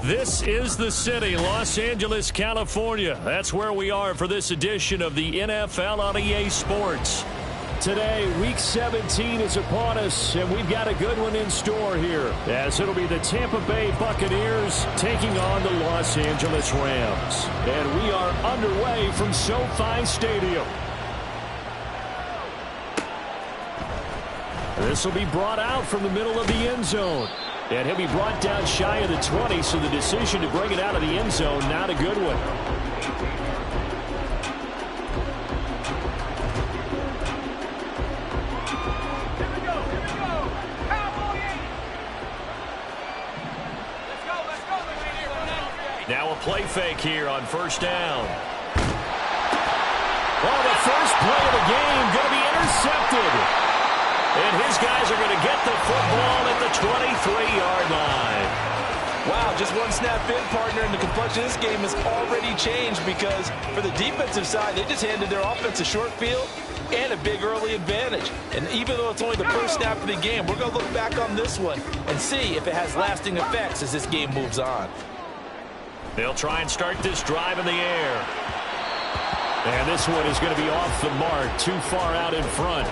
This is the city, Los Angeles, California. That's where we are for this edition of the NFL on EA Sports. Today, Week 17 is upon us, and we've got a good one in store here, as it'll be the Tampa Bay Buccaneers taking on the Los Angeles Rams. And we are underway from SoFi Stadium. This will be brought out from the middle of the end zone. And he'll be brought down shy of the 20, so the decision to bring it out of the end zone, not a good one. Now a play fake here on first down. Oh, the first play of the game going to be intercepted. And his guys are going to get the football at the 23-yard line. Wow, just one snap in, partner, and the complexion of this game has already changed because for the defensive side, they just handed their offense a short field and a big early advantage. And even though it's only the first snap of the game, we're going to look back on this one and see if it has lasting effects as this game moves on. They'll try and start this drive in the air. And this one is going to be off the mark, too far out in front.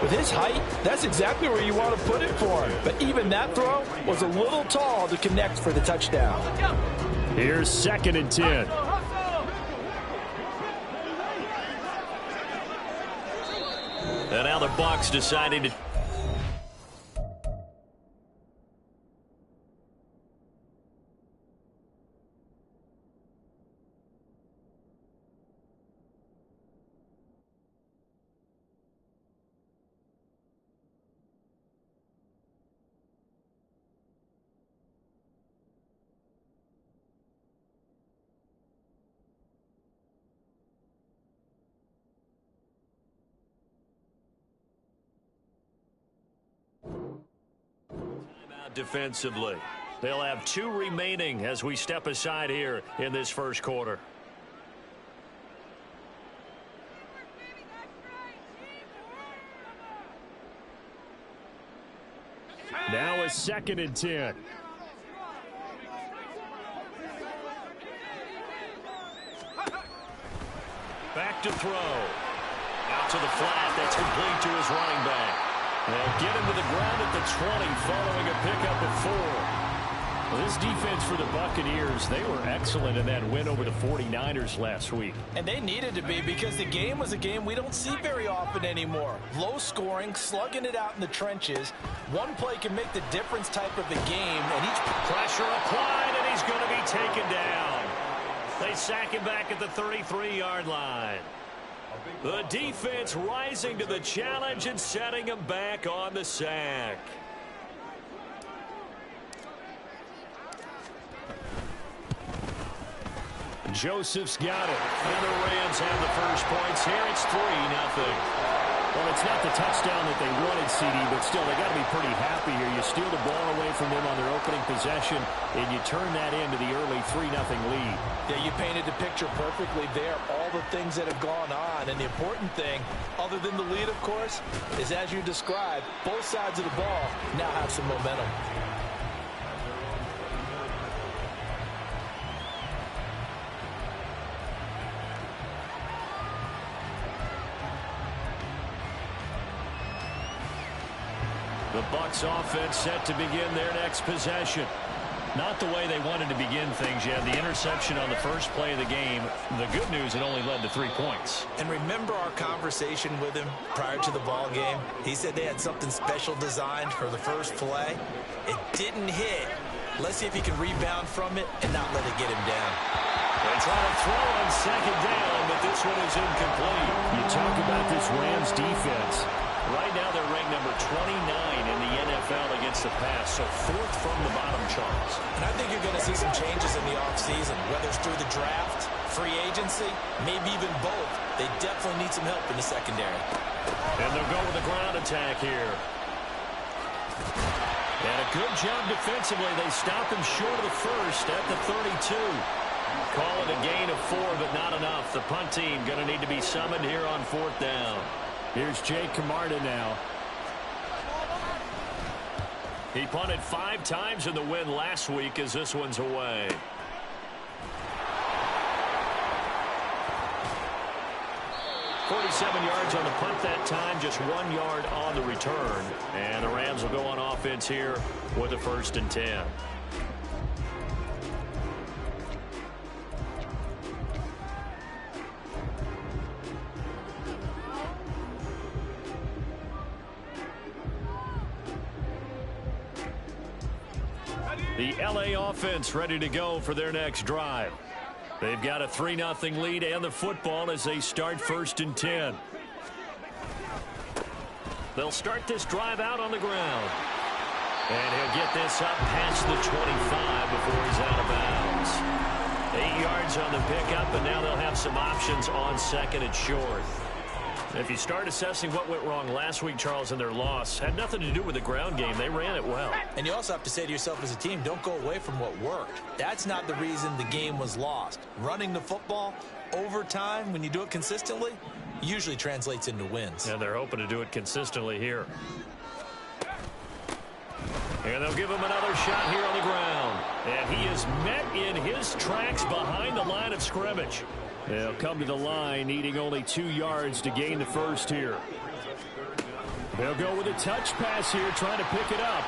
With his height, that's exactly where you want to put it for him. But even that throw was a little tall to connect for the touchdown. Here's 2nd and 10. And now the Bucs deciding to... defensively. They'll have 2 remaining as we step aside here in this first quarter. Now a 2nd and 10. Back to throw. Out to the flat. That's complete to his running back. They'll get him to the ground at the 20 following a pickup of 4. Well, this defense for the Buccaneers, they were excellent in that win over the 49ers last week. And they needed to be because the game was a game we don't see very often anymore. Low scoring, slugging it out in the trenches. One play can make the difference type of the game. And each pressure applied, and he's going to be taken down. They sack him back at the 33-yard line. The defense rising to the challenge and setting him back on the sack. Joseph's got it. And the Rams have the first points here. It's 3-0. Well, it's not the touchdown that they wanted, CD, but still, they got to be pretty happy here. You steal the ball away from them on their opening possession, and you turn that into the early 3-0 lead. Yeah, you painted the picture perfectly there. All the things that have gone on, and the important thing, other than the lead, of course, is as you described, both sides of the ball now have some momentum. The Bucs offense set to begin their next possession. Not the way they wanted to begin things. You had the interception on the first play of the game. The good news, it only led to 3 points. And remember our conversation with him prior to the ball game? He said they had something special designed for the first play. It didn't hit. Let's see if he can rebound from it and not let it get him down. They try to throw on second down, but this one is incomplete. You talk about this Rams defense. Right now they're ranked number 29 in the NFL against the pass, so 4th from the bottom, Charles. And I think you're going to see some changes in the offseason, whether it's through the draft, free agency, maybe even both. They definitely need some help in the secondary. And they'll go with a ground attack here. And a good job defensively. They stop him short of the first at the 32. Call it a gain of 4, but not enough. The punt team going to need to be summoned here on 4th down. Here's Jake Camarda now. He punted 5 times in the win last week as this one's away. "47 yards on the punt that time, just 1 yard on the return. And the Rams will go on offense here with a 1st and 10. The LA offense ready to go for their next drive. They've got a 3-0 lead and the football as they start 1st and 10. They'll start this drive out on the ground. And he'll get this up past the 25 before he's out of bounds. 8 yards on the pickup, and now they'll have some options on 2nd and short. If you start assessing what went wrong last week, Charles, in their loss, had nothing to do with the ground game. They ran it well. And you also have to say to yourself as a team, don't go away from what worked. That's not the reason the game was lost. Running the football over time, when you do it consistently, usually translates into wins. And they're hoping to do it consistently here. And they'll give him another shot here on the ground. And he is met in his tracks behind the line of scrimmage. They'll come to the line, needing only 2 yards to gain the 1st here. They'll go with a touch pass here, trying to pick it up.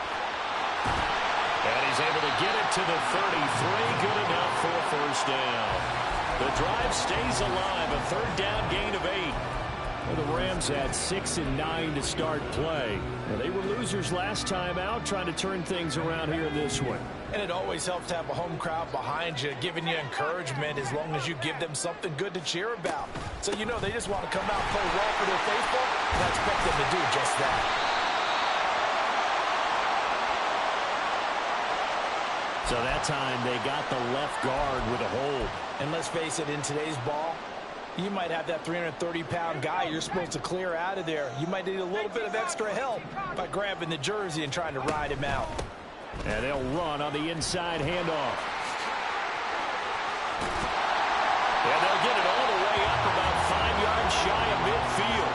And he's able to get it to the 33. Good enough for a 1st down. The drive stays alive, a 3rd down gain of 8. Well, the Rams had 6 and 9 to start play. Well, they were losers last time out, trying to turn things around here in this one. And it always helps to have a home crowd behind you, giving you encouragement as long as you give them something good to cheer about. So you know they just want to come out and play well for their faithful, and I expect them to do just that. So that time they got the left guard with a hold. And let's face it, in today's ball, you might have that 330-pound guy you're supposed to clear out of there. You might need a little bit of extra help by grabbing the jersey and trying to ride him out. And they'll run on the inside handoff. And they'll get it all the way up about 5 yards shy of midfield.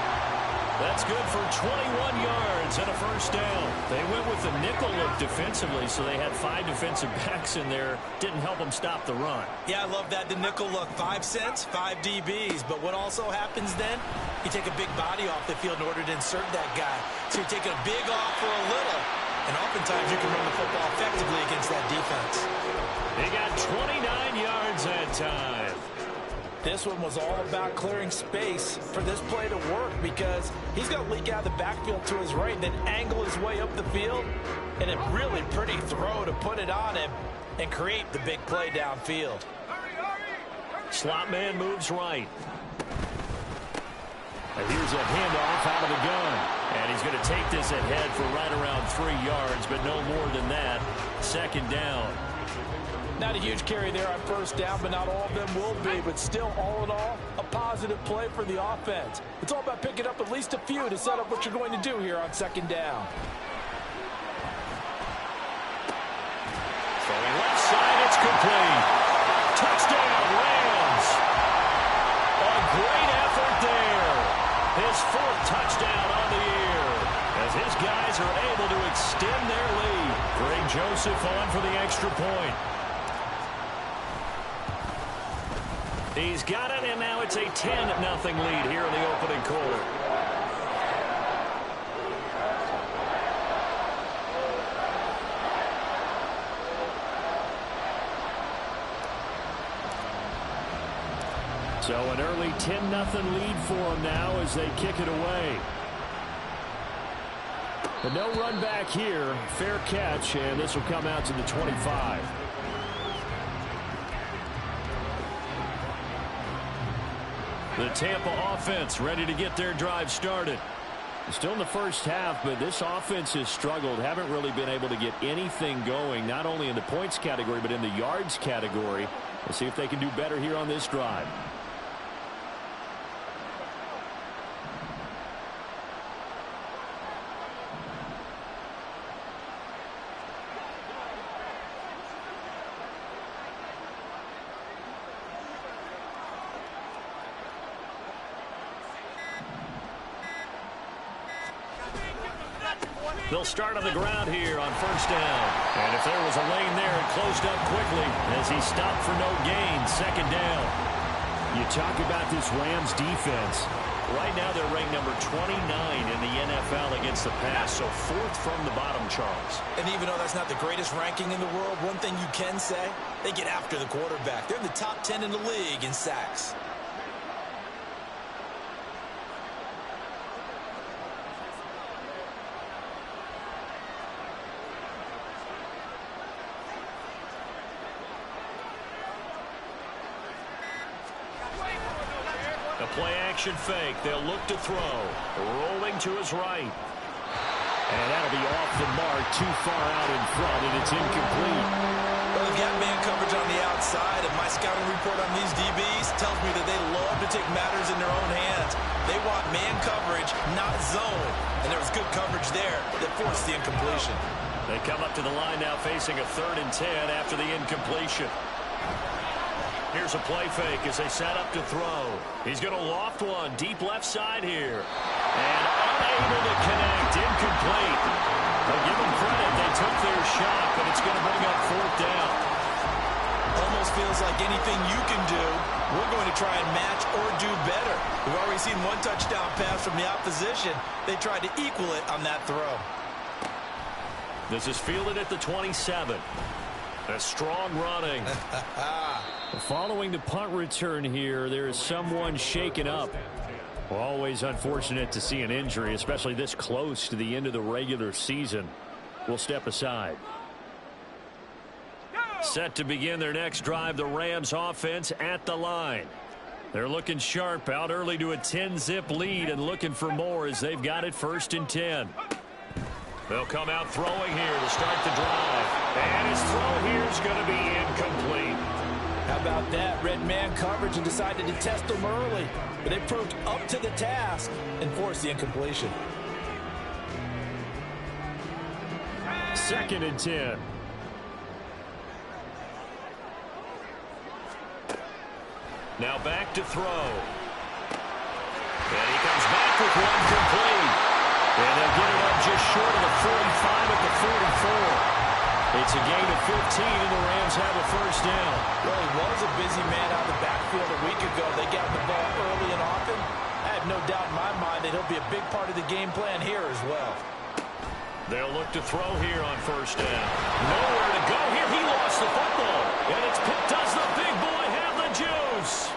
That's good for 21 yards and a 1st down. They went with the nickel look defensively, so they had 5 defensive backs in there. Didn't help them stop the run. Yeah, I love that, the nickel look. 5 cents, 5 DBs. But what also happens then, you take a big body off the field in order to insert that guy. So you're taking a big off for a little. And oftentimes you can run the football effectively against that defense. They got 29 yards that time. This one was all about clearing space for this play to work because he's going to leak out the backfield to his right and then angle his way up the field. And a really pretty throw to put it on him and create the big play downfield. Slot man moves right. And here's a handoff out of the gun. And he's going to take this ahead for right around 3 yards, but no more than that. 2nd down. Not a huge carry there on 1st down, but not all of them will be. But still, all in all, a positive play for the offense. It's all about picking up at least a few to set up what you're going to do here on 2nd down. Throwing left side, it's complete. Touchdown, Rams. A great effort there. His 4th touchdown on the year as his guys are able to extend their lead. Greg Joseph on for the extra point. He's got it, and now it's a 10-0 lead here in the opening quarter. So an early 10-0 lead for them now as they kick it away. But no run back here. Fair catch, and this will come out to the 25. The Tampa offense ready to get their drive started. Still in the first half, but this offense has struggled. Haven't really been able to get anything going, not only in the points category, but in the yards category. We'll see if they can do better here on this drive. They'll start on the ground here on first down. And if there was a lane there, it closed up quickly as he stopped for no gain. Second down. You talk about this Rams defense. Right now they're ranked number 29 in the NFL against the pass, so fourth from the bottom, Charles. And even though that's not the greatest ranking in the world, one thing you can say, they get after the quarterback. They're in the top 10 in the league in sacks. A play-action fake. They'll look to throw. Rolling to his right. And that'll be off the mark, too far out in front, and it's incomplete. Well, they've got man coverage on the outside, and my scouting report on these DBs tells me that they love to take matters in their own hands. They want man coverage, not zone. And there was good coverage there that forced the incompletion. They come up to the line now facing a 3rd and 10 after the incompletion. Here's a play fake as they set up to throw. He's going to loft one deep left side here. And unable to connect. Incomplete. They'll give them credit. They took their shot, but it's going to bring up 4th down. Almost feels like anything you can do, we're going to try and match or do better. We've already seen one touchdown pass from the opposition. They tried to equal it on that throw. This is fielded at the 27. A strong running. Following the punt return here, there is someone shaken up. Well, always unfortunate to see an injury, especially this close to the end of the regular season. We'll step aside. Set to begin their next drive, the Rams offense at the line. They're looking sharp, out early to a 10-zip lead and looking for more as they've got it 1st and 10. They'll come out throwing here to start the drive. And his throw here is going to be incomplete. How about that? Red man coverage and decided to test them early. But they proved up to the task and forced the incompletion. 2nd and 10. Now back to throw. And he comes back with one complete. And they'll get it up just short of the 45 at the 44. It's a gain of 15, and the Rams have a 1st down. Well, he was a busy man out of the backfield a week ago. They got the ball early and often. I have no doubt in my mind that he'll be a big part of the game plan here as well. They'll look to throw here on 1st down. Nowhere to go here. He lost the football. And it's picked. Does the big boy have the juice?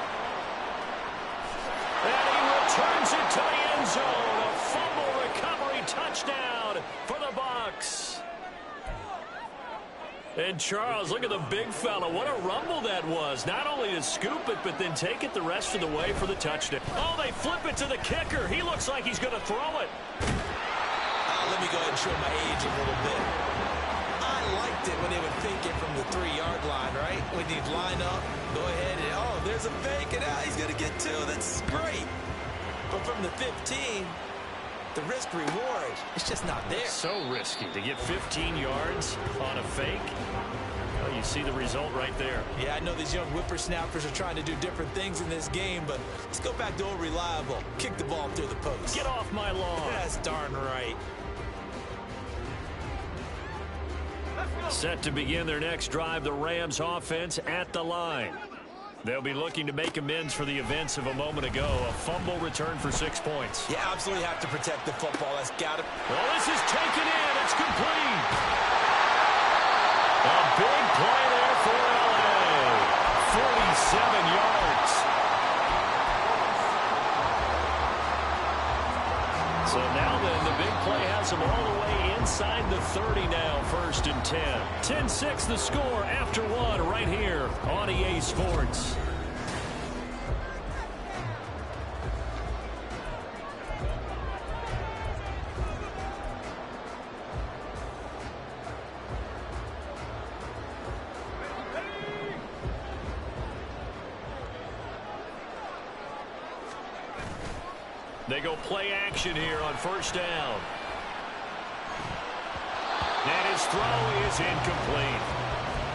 And he returns it to the end zone. A fumble recovery touchdown for the Bucs. And Charles, look at the big fella. What a rumble that was. Not only to scoop it, but then take it the rest of the way for the touchdown. Oh, they flip it to the kicker. He looks like he's going to throw it. Let me go ahead and show my age a little bit. I liked it when they would fake it from the 3-yard line, right? When you'd line up, go ahead and, oh, there's a fake, and he's going to get 2. That's great. But from the 15, the risk-reward, it's just not there. So risky to get 15 yards on a fake. Well, you see the result right there. Yeah, I know these young whippersnappers are trying to do different things in this game, but let's go back to old reliable. Kick the ball through the post. Get off my lawn. That's darn right. Set to begin their next drive, the Rams offense at the line. They'll be looking to make amends for the events of a moment ago. A fumble return for 6 points. You absolutely have to protect the football. That's got to. Well, this is taken in. It's complete. A big play there for L.A. 47 yards. play has them all the way inside the 30 now, 1st and 10. 10-6 the score after one right here on EA Sports. They go play action here on 1st down. And his throw is incomplete.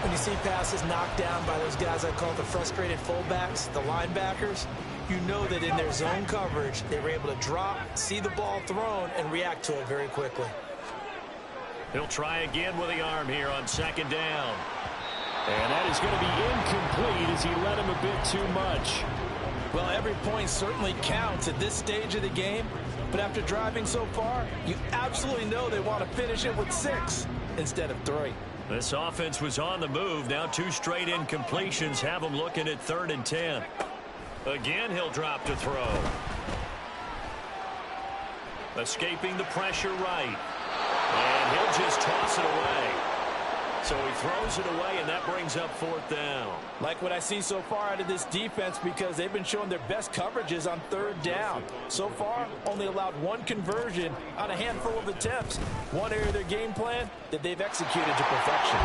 When you see passes knocked down by those guys I call the frustrated fullbacks, the linebackers, you know that in their zone coverage, they were able to drop, see the ball thrown, and react to it very quickly. He'll try again with the arm here on 2nd down. And that is going to be incomplete as he led him a bit too much. Well, every point certainly counts at this stage of the game, but after driving so far, you absolutely know they want to finish it with 6 instead of 3. This offense was on the move. Now 2 straight incompletions have them looking at 3rd and 10. Again, he'll drop to throw. Escaping the pressure right. And he'll just toss it away. So he throws it away, and that brings up 4th down. Like what I see so far out of this defense because they've been showing their best coverages on 3rd down. So far, only allowed 1 conversion on a handful of attempts. One area of their game plan that they've executed to perfection.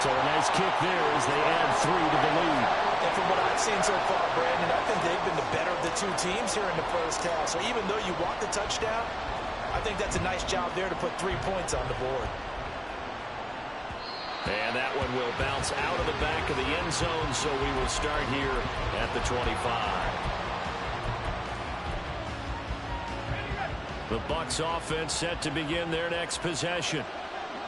So a nice kick there as they add 3 to the lead. And from what I've seen so far, Brandon, I think they've been the better of the 2 teams here in the 1st half. So even though you want the touchdown, I think that's a nice job there to put 3 points on the board. And that one will bounce out of the back of the end zone, so we will start here at the 25. The Bucs offense set to begin their next possession.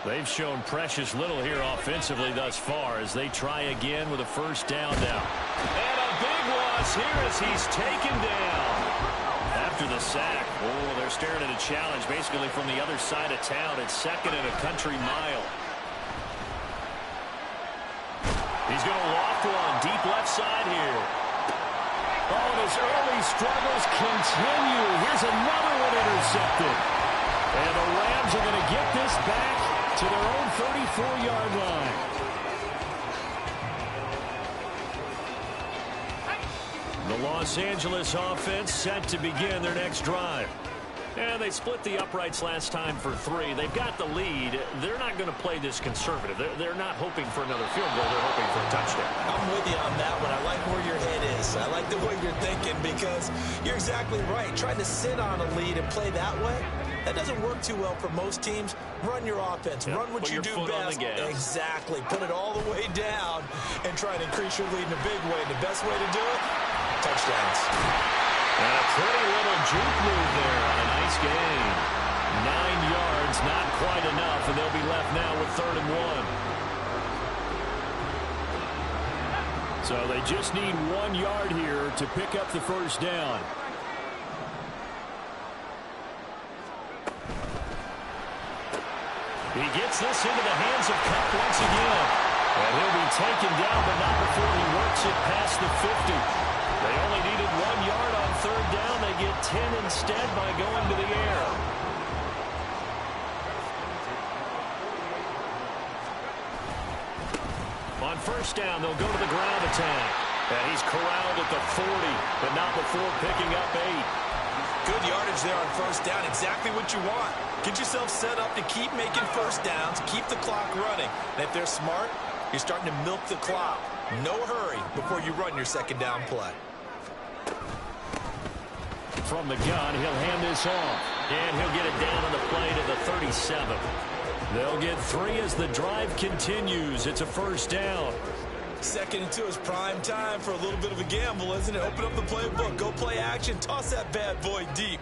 They've shown precious little here offensively thus far as they try again with a 1st down now. And a big loss here as he's taken down. After the sack, oh, they're staring at a challenge basically from the other side of town. It's 2nd and a country mile. He's going to loft one deep left side here. Oh, and his early struggles continue. Here's another one intercepted. And the Rams are going to get this back to their own 34-yard line. The Los Angeles offense set to begin their next drive. And they split the uprights last time for 3. They've got the lead. They're not going to play this conservative. They're not hoping for another field goal. They're hoping for a touchdown. I'm with you on that one. I like where your head is. I like the way you're thinking because you're exactly right. Trying to sit on a lead and play that way, that doesn't work too well for most teams. Run your offense. Run what you do best. Exactly. Put it all the way down and try and increase your lead in a big way. The best way to do it, touchdowns. And a pretty little juke move there on a nice gain. 9 yards, not quite enough, and they'll be left now with 3rd and 1. So they just need 1 yard here to pick up the 1st down. He gets this into the hands of Kupp once again. And he'll be taken down, but not before he works it past the 50. They only needed 1 yard on 3rd down. They get 10 instead by going to the air. On 1st down, they'll go to the ground attack. And he's corralled at the 40, but not before picking up 8. Good yardage there on 1st down. Exactly what you want. Get yourself set up to keep making 1st downs, keep the clock running. And if they're smart, you're starting to milk the clock. No hurry before you run your 2nd down play. From the gun, he'll hand this off. And he'll get it down on the play to the 37. They'll get 3 as the drive continues. It's a 1st down. 2nd and 2 is prime time for a little bit of a gamble, isn't it? Open up the playbook, go play action, toss that bad boy deep.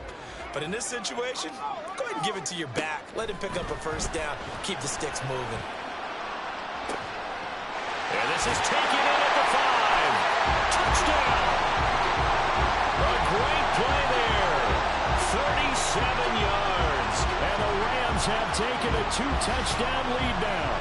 But in this situation, go ahead and give it to your back. Let him pick up a 1st down. Keep the sticks moving. And this is taken in at the 5. Touchdown! A great play there. 37 yards. And the Rams have taken a 2-touchdown lead now.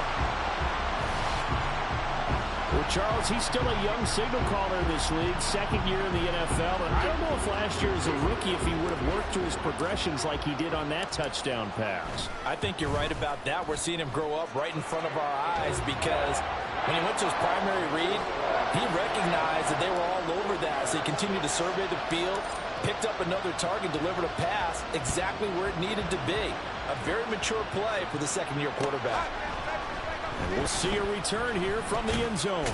Well, Charles, he's still a young signal caller in this league, second year in the NFL, and I don't know if last year as a rookie if he would have worked through his progressions like he did on that touchdown pass. I think you're right about that. We're seeing him grow up right in front of our eyes because when he went to his primary read, he recognized that they were all over that, so he continued to survey the field, picked up another target, delivered a pass exactly where it needed to be. A very mature play for the second-year quarterback. And we'll see a return here from the end zone.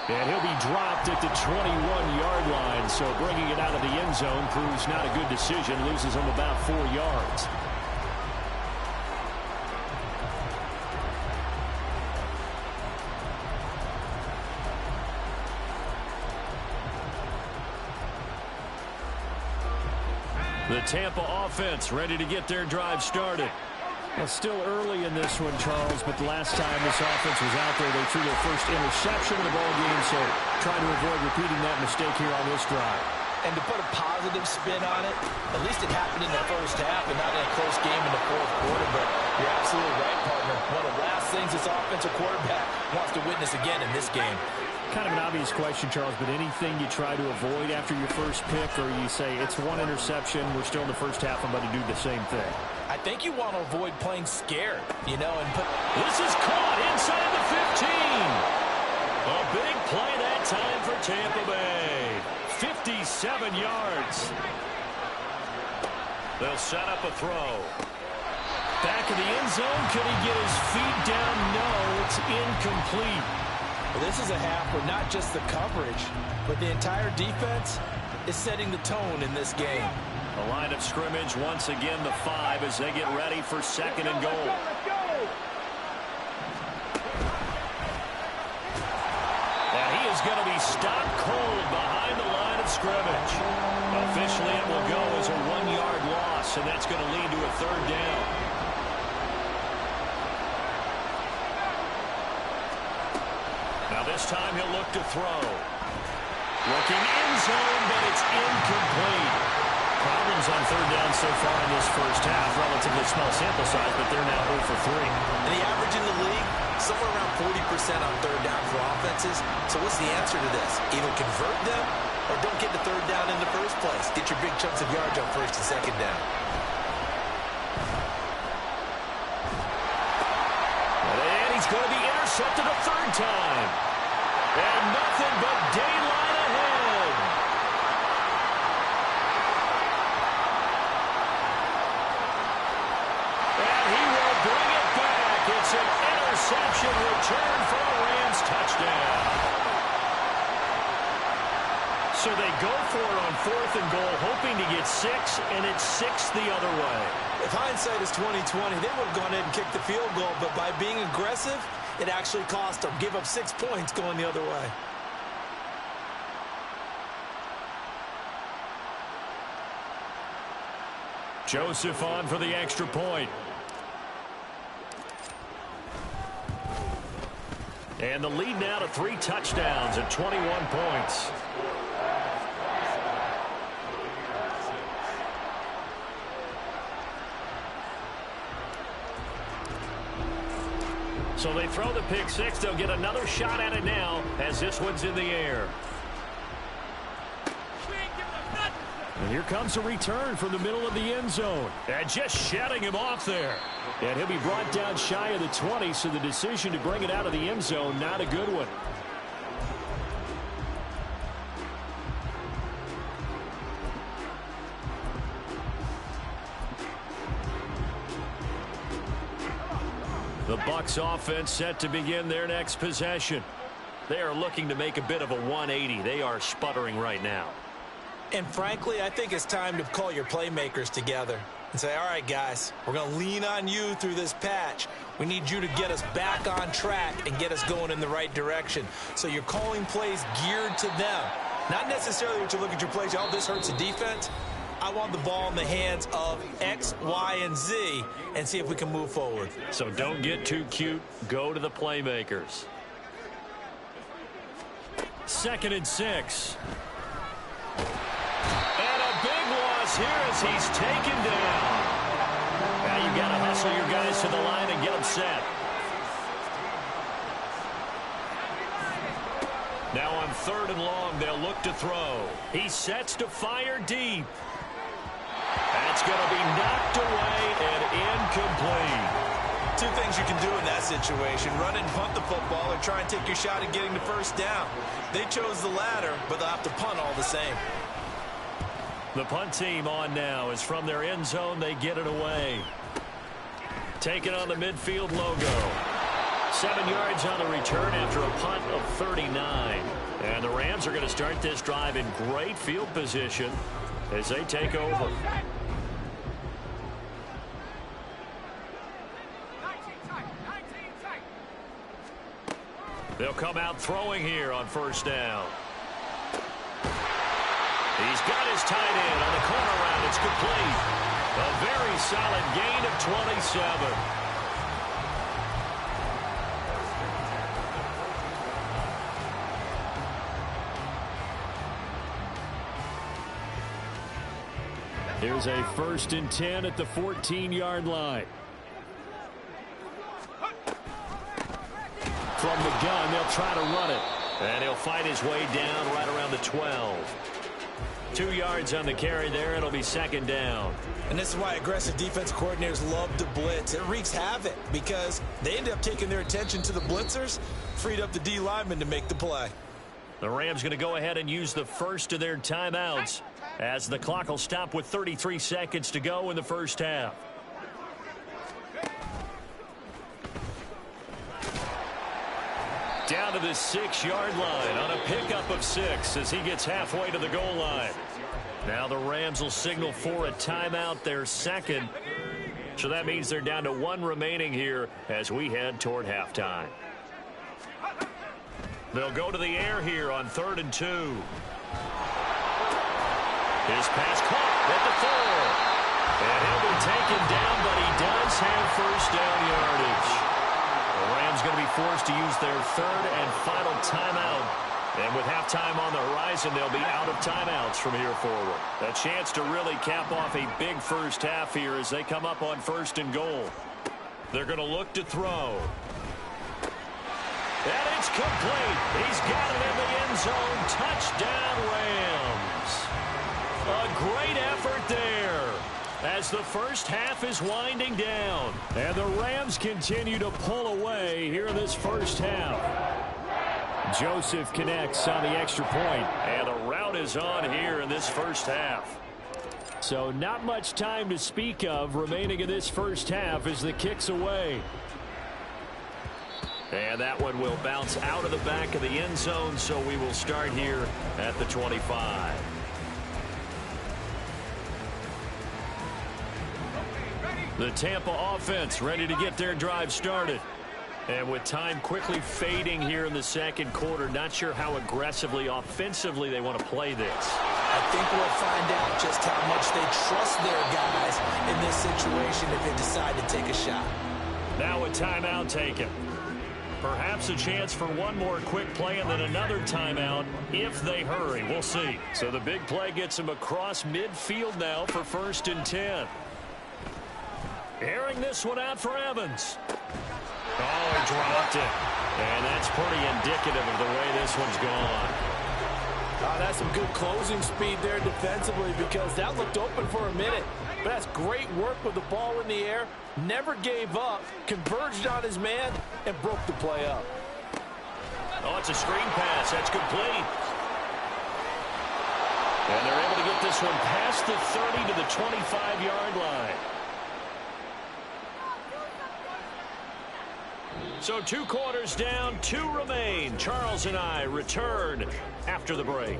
And he'll be dropped at the 21-yard line, so bringing it out of the end zone proves not a good decision, loses him about 4 yards. The Tampa offense ready to get their drive started. Well, still early in this one, Charles, but the last time this offense was out there, they threw their first interception of the ball game, so trying to avoid repeating that mistake here on this drive. And to put a positive spin on it, at least it happened in the first half and not in a close game in the fourth quarter, but you're absolutely right, partner. One of the last things this offensive quarterback wants to witness again in this game. Kind of an obvious question, Charles, but anything you try to avoid after your first pick, or you say it's one interception, we're still in the first half, I'm about to do the same thing? I think you want to avoid playing scared, you know, and put... This is caught inside the 15. A big play that time for Tampa Bay. 57 yards. They'll set up a throw. Back in the end zone. Can he get his feet down? No, it's incomplete. Well, this is a half where not just the coverage, but the entire defense is setting the tone in this game. The line of scrimmage once again the 5 as they get ready for second and goal. Now he is going to be stopped cold behind the line of scrimmage. Officially it will go as a 1-yard loss, and that's going to lead to a third down. Now this time he'll look to throw. Looking end zone, but it's incomplete. Problems on third down so far in this first half. Relatively small sample size, but they're now 0 for 3. And the average in the league, somewhere around 40% on third down for offenses. So what's the answer to this? Either convert them or don't get the third down in the first place. Get your big chunks of yards on first and second down. And he's going to be intercepted a third time. And nothing but daylight ahead. It's an interception return for a Rams touchdown. So they go for it on 4th and goal, hoping to get 6, and it's 6 the other way. If hindsight is 20/20, they would have gone ahead and kicked the field goal, but by being aggressive, it actually cost them. Give up 6 points going the other way. Joseph on for the extra point. And the lead now to 3 touchdowns at 21 points. So they throw the pick 6. They'll get another shot at it now as this one's in the air. And here comes a return from the middle of the end zone. And just shutting him off there. And he'll be brought down shy of the 20, so the decision to bring it out of the end zone, not a good one. The Bucs offense set to begin their next possession. They are looking to make a bit of a 180. They are sputtering right now. And frankly, I think it's time to call your playmakers together and say, all right, guys, we're going to lean on you through this patch. We need you to get us back on track and get us going in the right direction. So you're calling plays geared to them. Not necessarily to look at your plays, oh, this hurts the defense. I want the ball in the hands of X, Y, and Z and see if we can move forward. So don't get too cute. Go to the playmakers. 2nd and 6. And a big loss here as he's taken down. Now you got to hustle your guys to the line and get them set. Now on 3rd and long, they'll look to throw. He sets to fire deep. That's going to be knocked away and incomplete. Two things you can do in that situation: run and punt the football, or try and take your shot at getting the first down. They chose the latter, but they'll have to punt all the same. The punt team on now is from their end zone. They get it away. Taking on the midfield logo. 7 yards on the return after a punt of 39. And the Rams are going to start this drive in great field position as they take over. They'll come out throwing here on 1st down. He's got his tight end on the corner route. It's complete. A very solid gain of 27. Here's a 1st and 10 at the 14-yard line. From the gun, they'll try to run it. And he'll fight his way down right around the 12. 2 yards on the carry there. It'll be 2nd down. And this is why aggressive defense coordinators love to blitz. It wreaks havoc because they end up taking their attention to the blitzers, freed up the D lineman to make the play. The Rams going to go ahead and use the first of their timeouts as the clock will stop with 33 seconds to go in the 1st half. Down to the 6-yard line on a pickup of 6 as he gets halfway to the goal line. Now the Rams will signal for a timeout, their 2nd. So that means they're down to 1 remaining here as we head toward halftime. They'll go to the air here on 3rd and 2. His pass caught at the 4. And he'll be taken down, but he does have 1st down yardage. The Rams going to be forced to use their 3rd and final timeout. And with halftime on the horizon, they'll be out of timeouts from here forward. A chance to really cap off a big 1st half here as they come up on 1st and goal. They're going to look to throw. And it's complete. He's got it in the end zone. Touchdown, Rams. A great effort there as the 1st half is winding down. And the Rams continue to pull away here in this 1st half. Joseph connects on the extra point. And the route is on here in this 1st half. So not much time to speak of remaining in this 1st half as the kick's away. And that one will bounce out of the back of the end zone, so we will start here at the 25. The Tampa offense ready to get their drive started. And with time quickly fading here in the 2nd quarter, not sure how aggressively, offensively they want to play this. I think we'll find out just how much they trust their guys in this situation if they decide to take a shot. Now a timeout taken. Perhaps a chance for one more quick play and then another timeout if they hurry. We'll see. So the big play gets him across midfield now for 1st and 10. Airing this one out for Evans. Oh, he dropped it. And that's pretty indicative of the way this one's gone. That's some good closing speed there defensively because that looked open for a minute. But that's great work with the ball in the air. Never gave up, converged on his man, and broke the play up. Oh, it's a screen pass. That's complete. And they're able to get this one past the 30 to the 25-yard line. So 2 quarters down, 2 remain. Charles and I return after the break.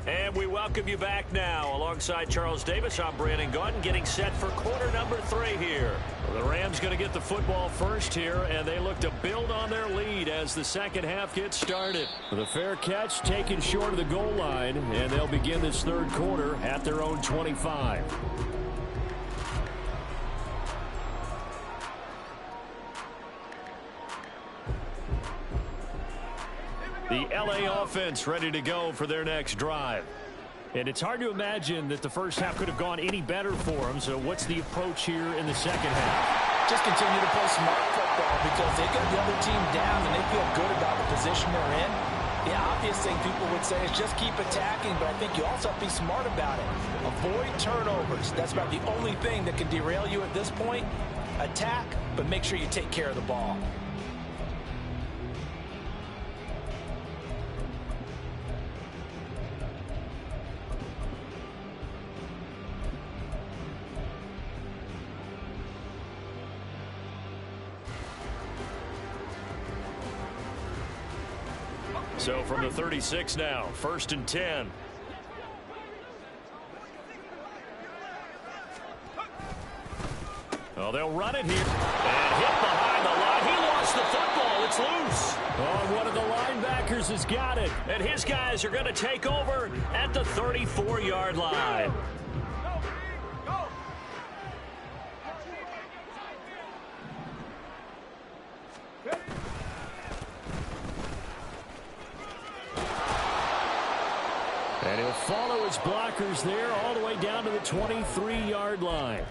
And we welcome you back now. Alongside Charles Davis, I'm Brandon Gaudin, getting set for quarter number 3 here. Well, the Rams going to get the football first here, and they look to build on their lead as the 2nd half gets started. The fair catch taken short of the goal line, and they'll begin this 3rd quarter at their own 25. The LA offense ready to go for their next drive. And it's hard to imagine that the first half could have gone any better for them. So what's the approach here in the second half? Just continue to play smart football because they got the other team down and they feel good about the position they're in. The obvious thing people would say is just keep attacking, but I think you also have to be smart about it. Avoid turnovers. That's about the only thing that can derail you at this point. Attack, but make sure you take care of the ball. So from the 36 now, 1st and 10. Well, they'll run it here. And hit behind the line. He lost the football. It's loose. Oh, one of the linebackers has got it. And his guys are going to take over at the 34-yard line. And he'll follow his blockers there all the way down to the 23-yard line.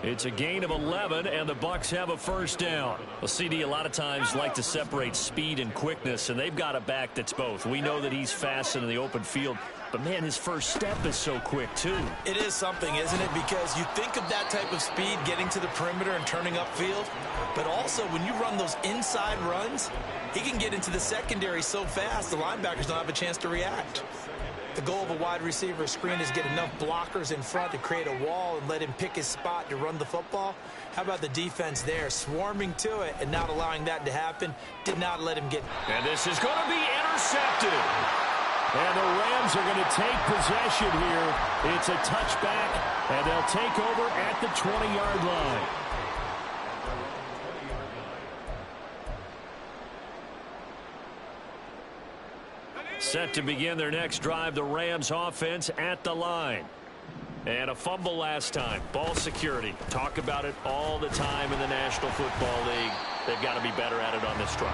It's a gain of 11, and the Bucs have a first down. Well, CD a lot of times like to separate speed and quickness, and they've got a back that's both. We know that he's fast in the open field, but, man, his first step is so quick, too. It is something, isn't it? Because you think of that type of speed getting to the perimeter and turning upfield, but also when you run those inside runs, he can get into the secondary so fast the linebackers don't have a chance to react. The goal of a wide receiver screen is get enough blockers in front to create a wall and let him pick his spot to run the football. How about the defense there, swarming to it and not allowing that to happen? Did not let him get. And this is going to be intercepted. And the Rams are going to take possession here. It's a touchback, and they'll take over at the 20-yard line. Set to begin their next drive, the Rams offense at the line. And a fumble last time. Ball security. Talk about it all the time in the National Football League. They've got to be better at it on this drive.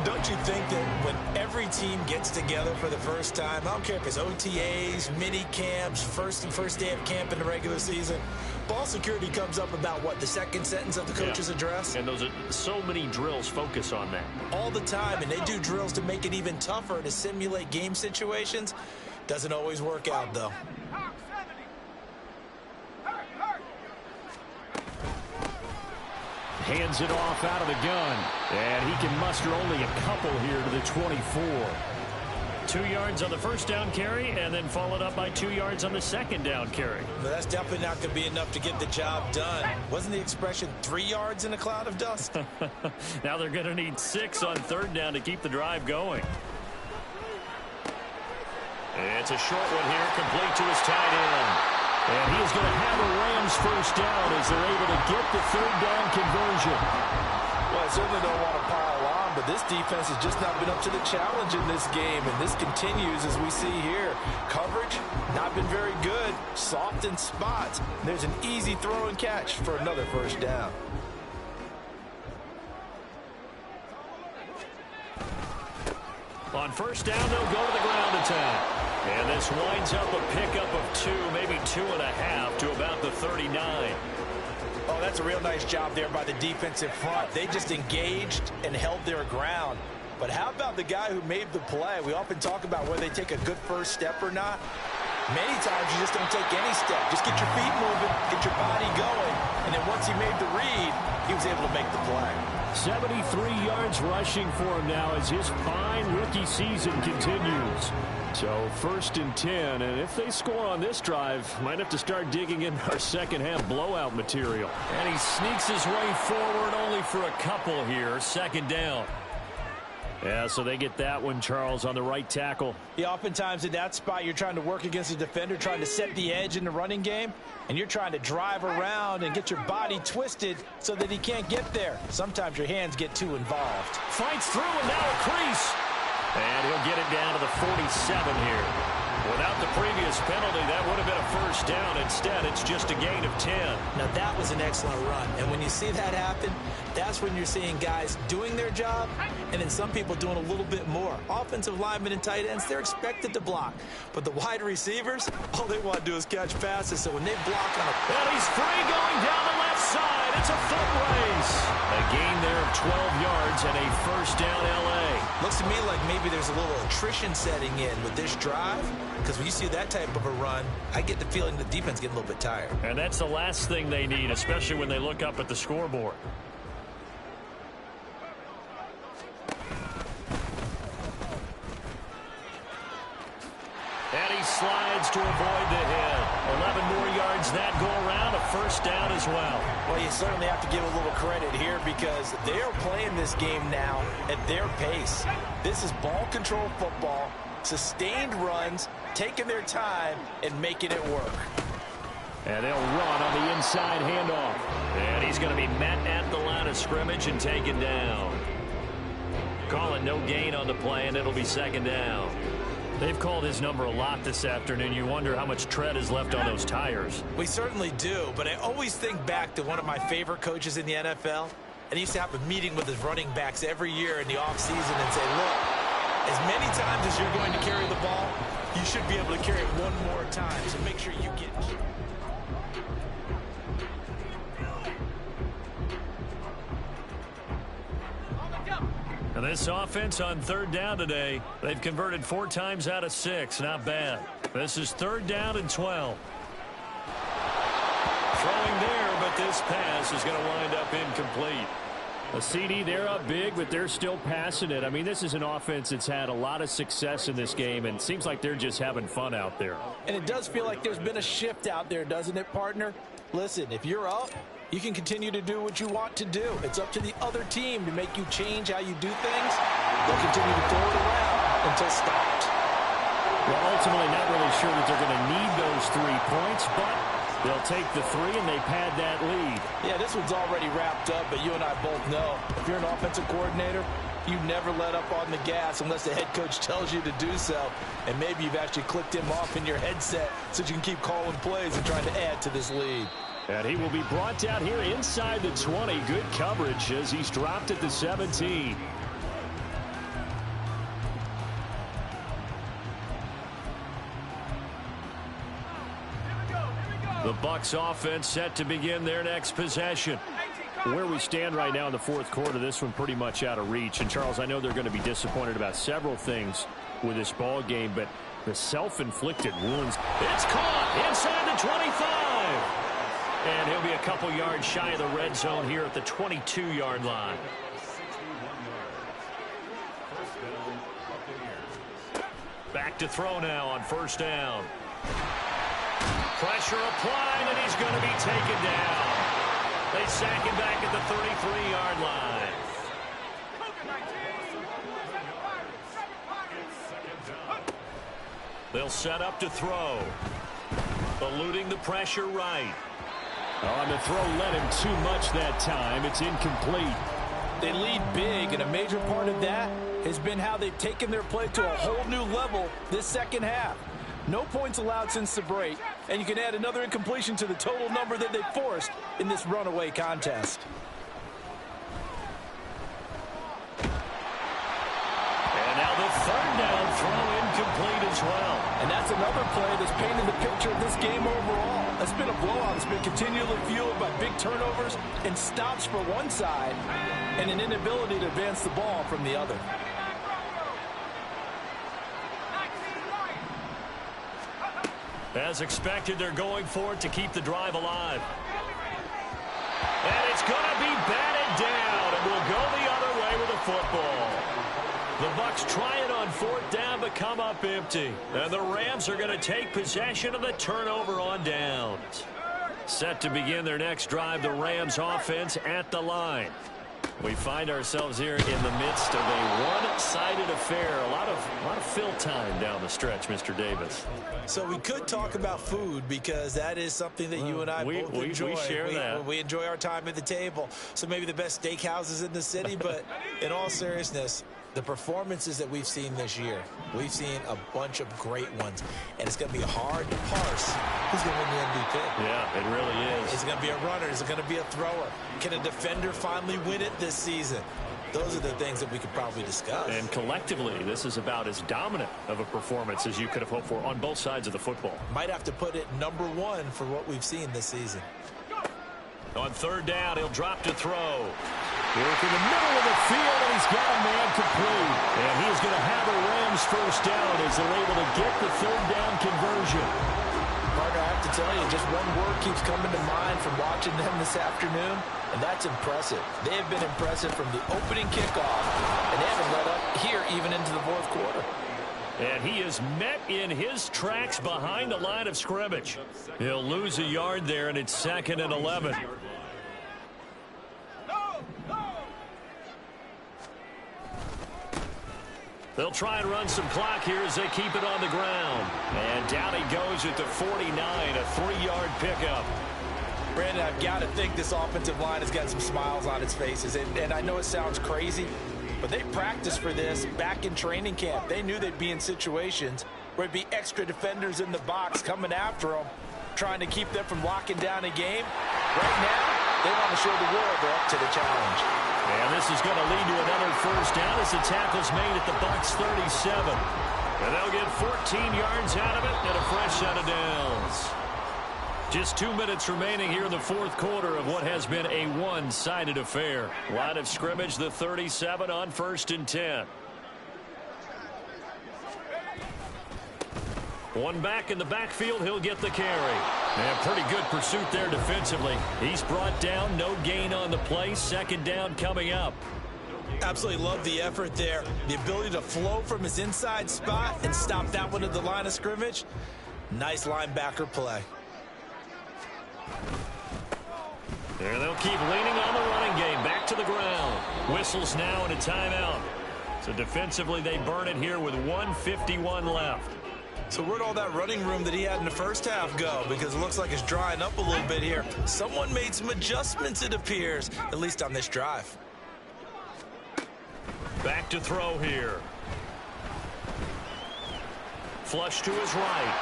Don't you think that when every team gets together for the first time, I don't care if it's OTAs, mini camps, first day of camp in the regular season, ball security comes up about what, the second sentence of the coach's address? And those are so many drills focus on that. All the time, and they do drills to make it even tougher to simulate game situations. Doesn't always work out, though. Hands it off out of the gun. And he can muster only a couple here to the 24. 2 yards on the first down carry, and then followed up by 2 yards on the second down carry. Well, that's definitely not going to be enough to get the job done. Wasn't the expression 3 yards in a cloud of dust? Now they're going to need 6 on third down to keep the drive going. It's a short one here, complete to his tight end. And he is going to have a Rams first down as they're able to get the third down conversion. Well, I certainly don't want to pile on, but this defense has just not been up to the challenge in this game, and this continues as we see here. Coverage, not been very good, soft in spots. There's an easy throw and catch for another first down. On first down, they'll go to the ground attack. And this winds up a pickup of 2, maybe 2.5 to about the 39. Oh, that's a real nice job there by the defensive front. They just engaged and held their ground. But how about the guy who made the play? We often talk about whether they take a good first step or not. Many times you just don't take any step. Just get your feet moving, get your body going, and then once he made the read, he was able to make the play. 73 yards rushing for him now as his fine rookie season continues. So 1st and 10, and if they score on this drive, might have to start digging in our second half blowout material. And he sneaks his way forward only for a couple here. Second down. Yeah, so they get that one, Charles, on the right tackle. Yeah, oftentimes in that spot, you're trying to work against a defender, trying to set the edge in the running game, and you're trying to drive around and get your body twisted so that he can't get there. Sometimes your hands get too involved. Fights through, and now a crease. And he'll get it down to the 47 here. Without the previous this penalty, that would have been a first down. Instead, it's just a gain of 10. Now, that was an excellent run. And when you see that happen, that's when you're seeing guys doing their job and then some people doing a little bit more. Offensive linemen and tight ends, they're expected to block. But the wide receivers, all they want to do is catch passes. So when they block on a... And he's free going down the left side. It's a foot race. A gain there of 12 yards and a first down L.A. Looks to me like maybe there's a little attrition setting in with this drive, because when you see that type of a run, I get the feeling the defense getting a little bit tired. And that's the last thing they need, especially when they look up at the scoreboard. And he slides to avoid the hit. 11 more yards that go around, a first down as well. Well, you certainly have to give a little credit here because they are playing this game now at their pace. This is ball control football, sustained runs, taking their time, and making it work. And they'll run on the inside handoff. And he's going to be met at the line of scrimmage and taken down. Calling no gain on the play, and it'll be second down. They've called his number a lot this afternoon. You wonder how much tread is left on those tires. We certainly do, but I always think back to one of my favorite coaches in the NFL, and he used to have a meeting with his running backs every year in the offseason and say, look, as many times as you're going to carry the ball, you should be able to carry it one more time, so make sure you get it. And this offense on third down today, they've converted 4 times out of 6. Not bad. This is third down and 12. Throwing there, but this pass is going to wind up incomplete. A CD, they're up big, but they're still passing it. I mean, this is an offense that's had a lot of success in this game, and it seems like they're just having fun out there. And it does feel like there's been a shift out there, doesn't it, partner? Listen, if you're up, you can continue to do what you want to do. It's up to the other team to make you change how you do things. They'll continue to throw it around until stopped. Well, ultimately, not really sure that they're going to need those 3 points, but they'll take the 3 and they pad that lead. Yeah, this one's already wrapped up, but you and I both know if you're an offensive coordinator, you never let up on the gas unless the head coach tells you to do so. And maybe you've actually clicked him off in your headset so you can keep calling plays and trying to add to this lead. And he will be brought down here inside the 20. Good coverage as he's dropped at the 17. The Bucs offense set to begin their next possession. Where we stand right now in the fourth quarter, this one pretty much out of reach. And, Charles, I know they're going to be disappointed about several things with this ball game, but the self-inflicted wounds. It's caught inside the 25. And he'll be a couple yards shy of the red zone here at the 22-yard line. Back to throw now on first down. Pressure applied, and he's going to be taken down. They sack him back at the 33-yard line. They'll set up to throw. Eluding the pressure right. On the throw, led him too much that time. It's incomplete. They lead big, and a major part of that has been how they've taken their play to a whole new level this second half. No points allowed since the break, and you can add another incompletion to the total number that they forced in this runaway contest. And now the third down throw incomplete as well. And that's another play that's painted the picture of this game overall. It's been a blowout. It's been continually fueled by big turnovers and stops for one side and an inability to advance the ball from the other. As expected, they're going for it to keep the drive alive. And it's going to be batted down, and we'll go the other way with the football. The Bucs try it on fourth down, but come up empty. And the Rams are going to take possession of the turnover on downs. Set to begin their next drive, the Rams offense at the line. We find ourselves here in the midst of a one-sided affair. A lot of fill time down the stretch, Mr. Davis. So we could talk about food because that is something that you and I both enjoy. We share that. We enjoy our time at the table. So maybe the best steakhouses in the city, but in all seriousness, The performances that we've seen this year, we've seen a bunch of great ones, and it's going to be hard to parse who's going to win the MVP. Yeah, it really is. Is it going to be a runner? Is it going to be a thrower? Can a defender finally win it this season? Those are the things that we could probably discuss. And collectively, this is about as dominant of a performance as you could have hoped for on both sides of the football. Might have to put it number one for what we've seen this season. On third down, he'll drop to throw. Work in the middle of the field, and he's got a man complete. And he is going to have a Rams first down as they're able to get the third down conversion. Parker, I have to tell you, just one word keeps coming to mind from watching them this afternoon, and that's impressive. They have been impressive from the opening kickoff, and they haven't let up here even into the fourth quarter. And he is met in his tracks behind the line of scrimmage. He'll lose a yard there, and it's 2nd and 11. They'll try and run some clock here as they keep it on the ground. And down he goes at the 49, a 3-yard pickup. Brandon, I've got to think this offensive line has got some smiles on its faces. And I know it sounds crazy, but they practiced for this back in training camp. They knew they'd be in situations where it'd be extra defenders in the box coming after them, trying to keep them from locking down a game. Right now, they want to show the world they're up to the challenge. And this is going to lead to another first down as the tackle's made at the Bucs 37. And they'll get 14 yards out of it and a fresh set of downs. Just 2 minutes remaining here in the fourth quarter of what has been a one-sided affair. Line of scrimmage, the 37 on 1st and 10. One back in the backfield, he'll get the carry. And pretty good pursuit there defensively. He's brought down, no gain on the play. 2nd down coming up. Absolutely love the effort there. The ability to flow from his inside spot and stop that one at the line of scrimmage. Nice linebacker play. There they'll keep leaning on the running game. Back to the ground. Whistles now and a timeout. So defensively they burn it here with 1:51 left. So where'd all that running room that he had in the first half go? Because it looks like it's drying up a little bit here. Someone made some adjustments, it appears, at least on this drive. Back to throw here. Flush to his right.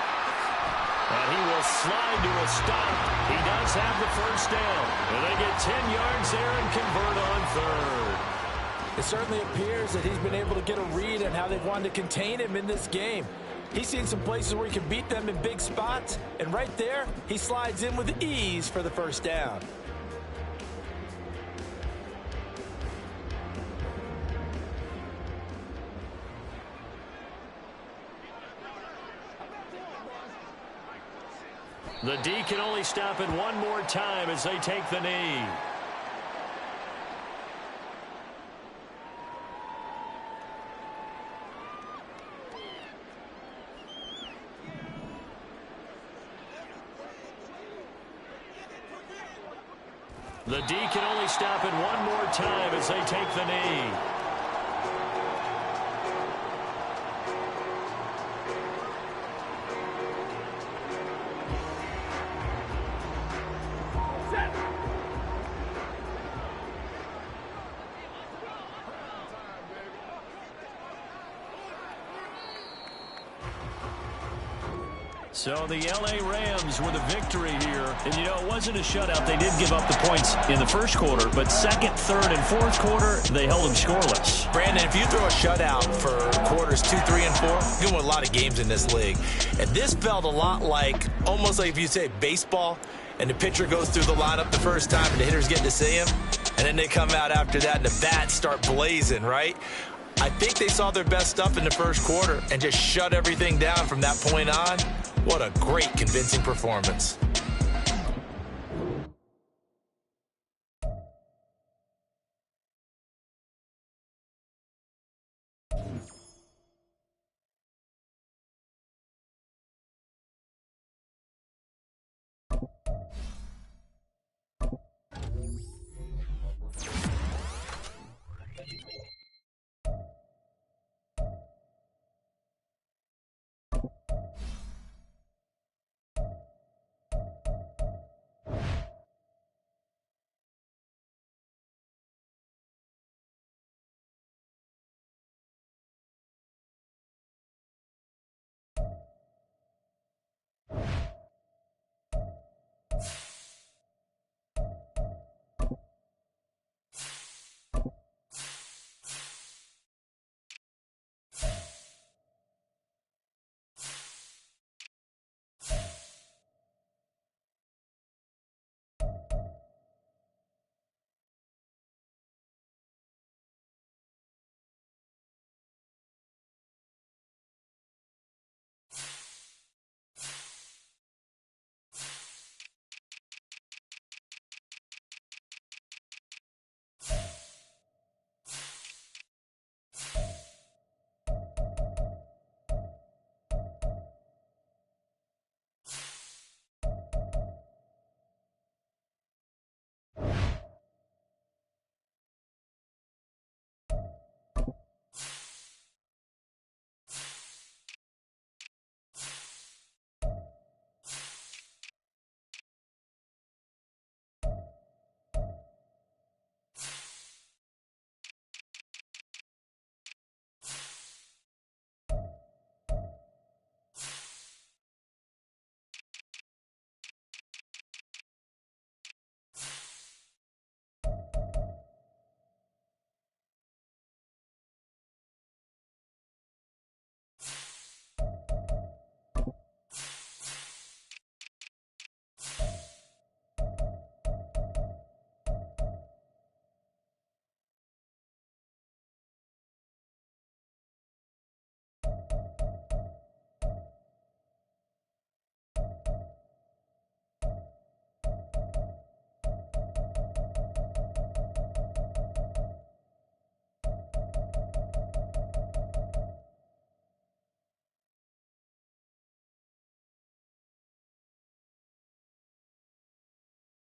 And he will slide to a stop. He does have the first down. And they get 10 yards there and convert on third. It certainly appears that he's been able to get a read on how they've wanted to contain him in this game. He's seen some places where he can beat them in big spots, and right there, he slides in with ease for the first down. The D can only stop it one more time as they take the knee. The D can only stop it one more time as they take the knee. So the L.A. Rams with a victory here. And, you know, it wasn't a shutout. They did give up the points in the first quarter, but second, third, and fourth quarter, they held them scoreless. Brandon, if you throw a shutout for quarters 2, 3, and 4, you're going to win a lot of games in this league. And this felt a lot like, almost like if you say baseball, and the pitcher goes through the lineup the first time, and the hitters get to see him, and then they come out after that, and the bats start blazing, right? I think they saw their best stuff in the first quarter and just shut everything down from that point on. What a great, convincing performance.